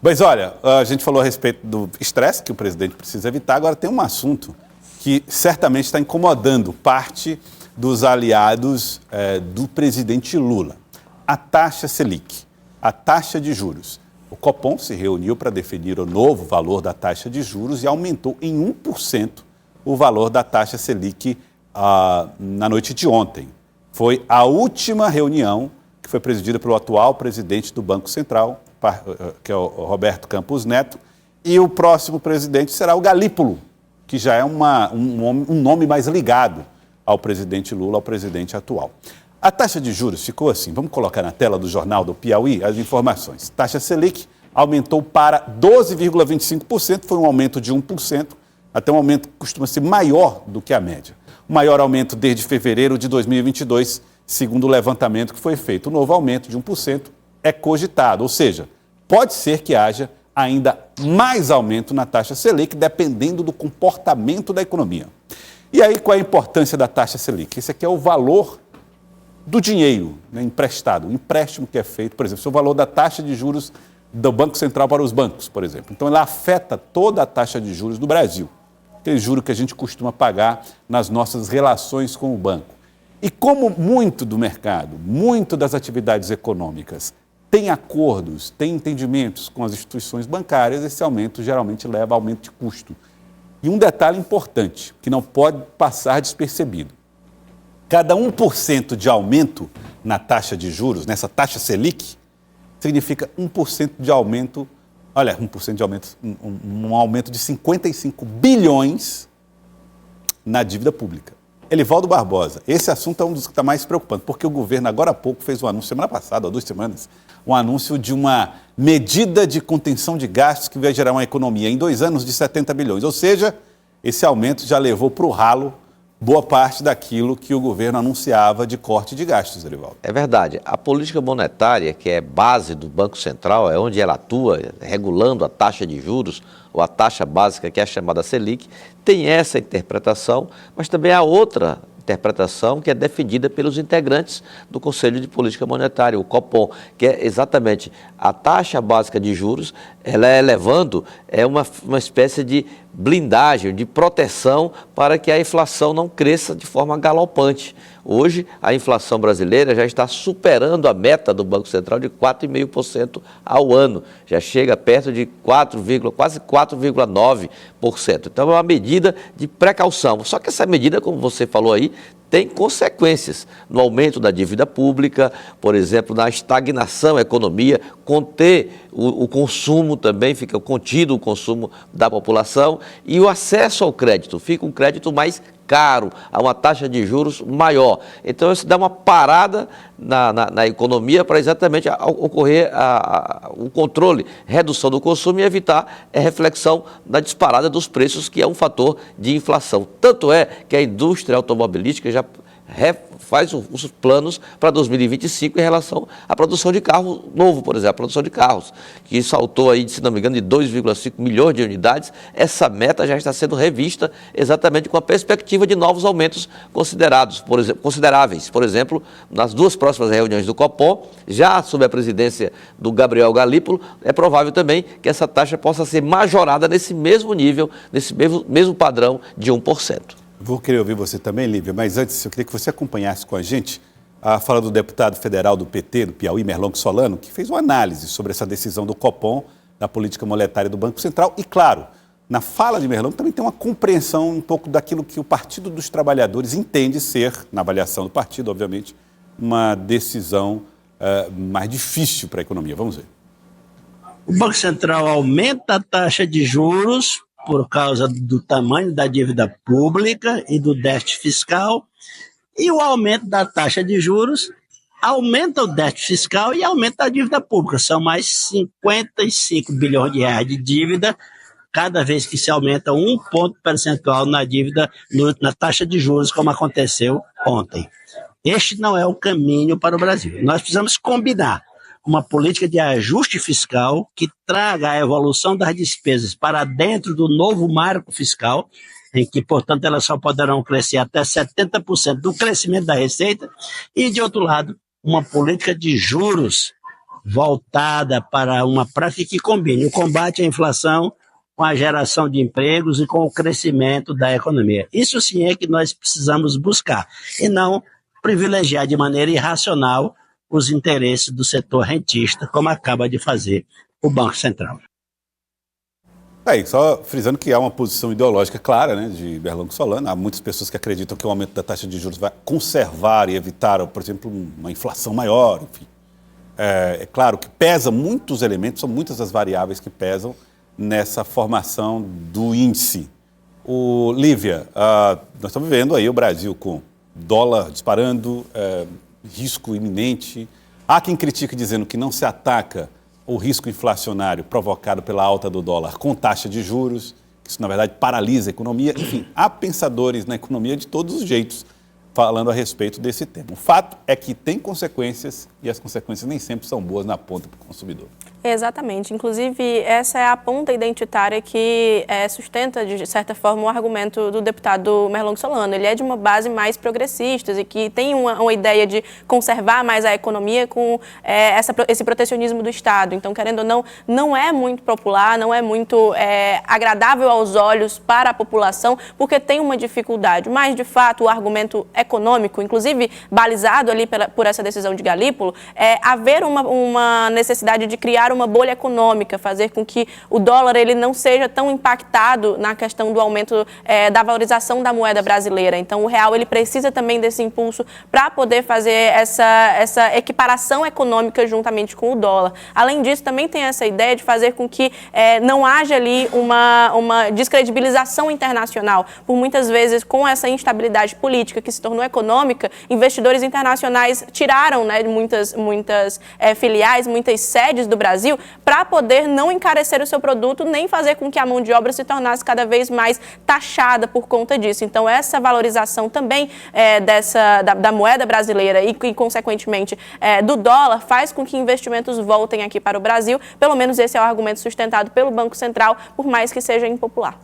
Mas olha, a gente falou a respeito do estresse que o presidente precisa evitar, agora tem um assunto que certamente está incomodando parte dos aliados do presidente Lula. A taxa Selic, a taxa de juros. O Copom se reuniu para definir o novo valor da taxa de juros e aumentou em 1% o valor da taxa Selic na noite de ontem. Foi a última reunião que foi presidida pelo atual presidente do Banco Central, que é o Roberto Campos Neto, e o próximo presidente será o Galípolo, que já é um nome mais ligado ao presidente Lula, ao presidente atual. A taxa de juros ficou assim, vamos colocar na tela do Jornal do Piauí as informações. Taxa Selic aumentou para 12,25%, foi um aumento de 1%, até um aumento que costuma ser maior do que a média. O maior aumento desde fevereiro de 2022, segundo o levantamento que foi feito. O novo aumento de 1% é cogitado, ou seja, pode ser que haja ainda mais aumento na taxa Selic, dependendo do comportamento da economia. E aí, qual é a importância da taxa Selic? Esse aqui é o valor do dinheiro, né, emprestado, o empréstimo que é feito, por exemplo, o valor da taxa de juros do Banco Central para os bancos, por exemplo. Então, ela afeta toda a taxa de juros do Brasil, aquele juro que a gente costuma pagar nas nossas relações com o banco. E como muito do mercado, muito das atividades econômicas tem acordos, tem entendimentos com as instituições bancárias, esse aumento geralmente leva a aumento de custo. E um detalhe importante, que não pode passar despercebido. Cada 1% de aumento na taxa de juros, nessa taxa Selic, significa 1% de aumento, olha, 1% de aumento, um aumento de 55 bilhões na dívida pública. Elivaldo Barbosa, esse assunto é um dos que está mais preocupante, porque o governo agora há pouco fez um anúncio, semana passada, há 2 semanas, um anúncio de uma medida de contenção de gastos que vai gerar uma economia em 2 anos de 70 bilhões. Ou seja, esse aumento já levou para o ralo boa parte daquilo que o governo anunciava de corte de gastos, Elivaldo. É verdade. A política monetária, que é base do Banco Central, é onde ela atua, regulando a taxa de juros, ou a taxa básica, que é a chamada Selic, tem essa interpretação, mas também há outra interpretação que é defendida pelos integrantes do Conselho de Política Monetária, o Copom, que é exatamente a taxa básica de juros, ela é elevando, é uma espécie de blindagem, de proteção para que a inflação não cresça de forma galopante. Hoje, a inflação brasileira já está superando a meta do Banco Central de 4,5% ao ano. Já chega perto de quase 4,9%. Então, é uma medida de precaução. Só que essa medida, como você falou aí, tem consequências no aumento da dívida pública, por exemplo, na estagnação da economia, conter o consumo também, fica contido o consumo da população e o acesso ao crédito, fica um crédito mais caro, a uma taxa de juros maior. Então, isso dá uma parada na economia para exatamente ocorrer o controle, redução do consumo e evitar a reflexão da disparada dos preços, que é um fator de inflação. Tanto é que a indústria automobilística já faz os planos para 2025 em relação à produção de carro novo, por exemplo, a produção de carros, que saltou aí, se não me engano, de 2,5 milhões de unidades. Essa meta já está sendo revista exatamente com a perspectiva de novos aumentos consideráveis. Por exemplo, nas 2 próximas reuniões do Copom, já sob a presidência do Gabriel Galípolo, é provável também que essa taxa possa ser majorada nesse mesmo nível, nesse mesmo padrão de 1%. Vou querer ouvir você também, Lívia, mas antes eu queria que você acompanhasse com a gente a fala do deputado federal do PT, do Piauí, Merlong Solano, que fez uma análise sobre essa decisão do Copom, da política monetária do Banco Central. E, claro, na fala de Merlong também tem uma compreensão um pouco daquilo que o Partido dos Trabalhadores entende ser, na avaliação do partido, obviamente, uma decisão mais difícil para a economia. Vamos ver. O Banco Central aumenta a taxa de juros por causa do tamanho da dívida pública e do déficit fiscal, e o aumento da taxa de juros aumenta o déficit fiscal e aumenta a dívida pública. São mais 55 bilhões de reais de dívida cada vez que se aumenta 1 ponto percentual na dívida, na taxa de juros, como aconteceu ontem. Este não é o caminho para o Brasil. Nós precisamos combinar uma política de ajuste fiscal que traga a evolução das despesas para dentro do novo marco fiscal, em que, portanto, elas só poderão crescer até 70% do crescimento da receita, e, de outro lado, uma política de juros voltada para uma prática que combine o combate à inflação com a geração de empregos e com o crescimento da economia. Isso sim é que nós precisamos buscar, e não privilegiar de maneira irracional os interesses do setor rentista, como acaba de fazer o Banco Central. Só frisando que há uma posição ideológica clara, né, de Berlongo Solano. Há muitas pessoas que acreditam que o aumento da taxa de juros vai conservar e evitar, por exemplo, uma inflação maior, enfim. É claro que pesa muitos elementos, são muitas as variáveis que pesam nessa formação do índice. Lívia, nós estamos vivendo aí o Brasil com dólar disparando, risco iminente. Há quem critique dizendo que não se ataca o risco inflacionário provocado pela alta do dólar com taxa de juros, que isso, na verdade, paralisa a economia. Enfim, há pensadores na economia de todos os jeitos falando a respeito desse tema. O fato é que tem consequências e as consequências nem sempre são boas na ponta para o consumidor. Exatamente. Inclusive, essa é a ponta identitária que sustenta, de certa forma, o argumento do deputado Berlongo Solano. Ele é de uma base mais progressista e que tem uma ideia de conservar mais a economia com esse protecionismo do Estado. Então, querendo ou não, não é muito popular, não é muito agradável aos olhos para a população, porque tem uma dificuldade. Mas, de fato, o argumento econômico, inclusive balizado ali por essa decisão de Galípolo, é haver uma necessidade de criar uma bolha econômica, fazer com que o dólar ele não seja tão impactado na questão do aumento da valorização da moeda brasileira. Então, o real ele precisa também desse impulso para poder fazer essa equiparação econômica juntamente com o dólar. Além disso, também tem essa ideia de fazer com que não haja ali uma descredibilização internacional. Por muitas vezes, com essa instabilidade política que se tornou econômica, investidores internacionais tiraram, né, muitas filiais, muitas sedes do Brasil para poder não encarecer o seu produto, nem fazer com que a mão de obra se tornasse cada vez mais taxada por conta disso. Então, essa valorização também da moeda brasileira e consequentemente, do dólar, faz com que investimentos voltem aqui para o Brasil. Pelo menos esse é o argumento sustentado pelo Banco Central, por mais que seja impopular.